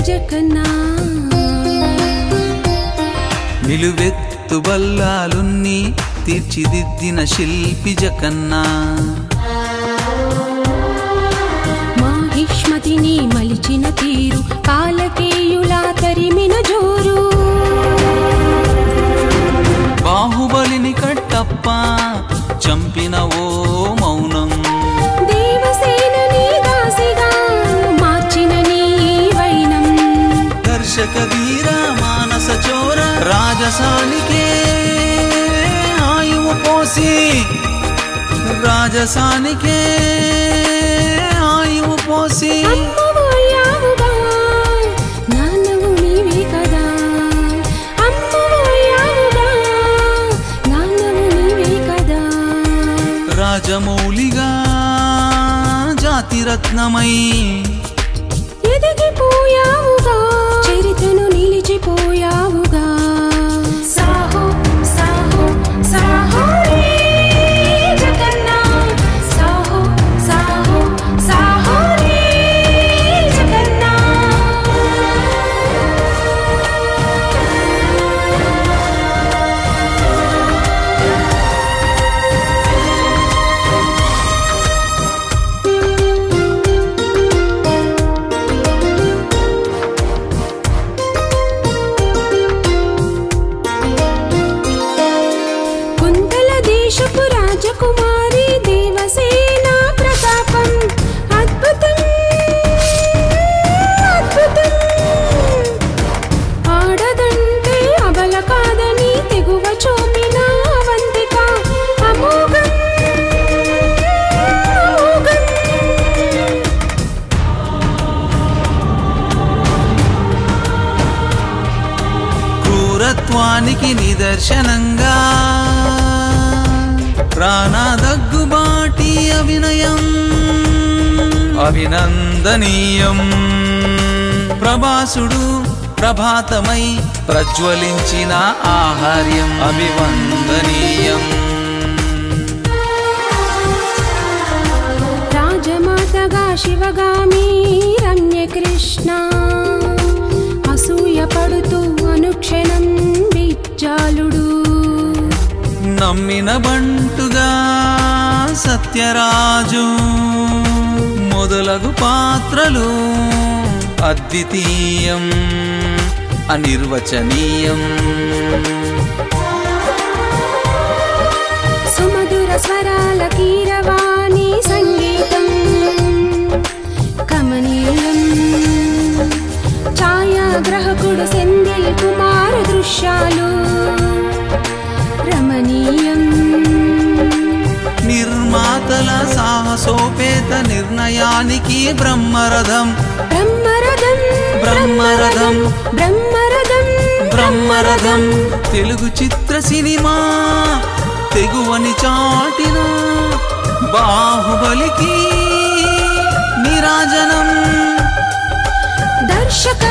జకన్నా నిలువెత్తు బల్లాలున్ని తీర్చిదిద్దిన శిల్పి జకన్నా మాహిష్మతిని మలిచిన తీరు కాలకేయులా తరిమిన జోరు బాహుబలిని కట్టప్ప చంపిన ఓ మౌనం దేవసేనని దాసిగా మార్చిన నీ వైనం దర్శక వీర మానస చోర రాజసానికే ఆయువు పోసి రాజసానికే ఆయువు పోసి అమ్మవోయావుగా నాన్నవు నీవే కదా అమ్మవోయావుగా నాన్నవు నీవే కదా రాజమౌళిగా జాతిరత్నమై ఎదిగిపోయావుగా చరిత్రను నిలిచిపోయావుగా సాహో సాహో సాహో రే జగన్నా సాహో సాహో సాహో రే జగన్నా కుంతల దేశపు రాజకుమారి దేవసేన ప్రతాపం అద్భుతం అద్భుతం ఆడదంటే అబల కాదని తెగువ చూపిన అవంతిక అమోఘం అమోఘం క్రూరత్వానికి నిదర్శనంగా రానా దగ్గుబాటి అభినయం అభినందనీయం ప్రభాసుడు ప్రభాతమై ప్రజ్వలించిన ఆహార్యం అభివందనీయం రాజమాతగా శివగామి రమ్యకృష్ణ అసూయ పడుతూ అనుక్షణం విజ్జాలుడు నమ్మిన బంటుగా సత్యరాజు మొదలగు పాత్రలు అద్వితీయం అనిర్వచనీయం సుమధుర స్వరాల కీరవాణి సంగీతం కమనీయం ఛాయాగ్రాహకుడు సెందిల్ కుమార్ దృశ్యాలు రమణీయం నిర్మాతల సాహసోపేత నిర్ణయానికి బ్రహ్మరథం బ్రహ్మరథం బ్రహ్మరథం బ్రహ్మరథం బ్రహ్మరథం తెలుగు చిత్ర సినిమా తెగువని చాటిన బాహుబలికి నిరాజనం దర్శక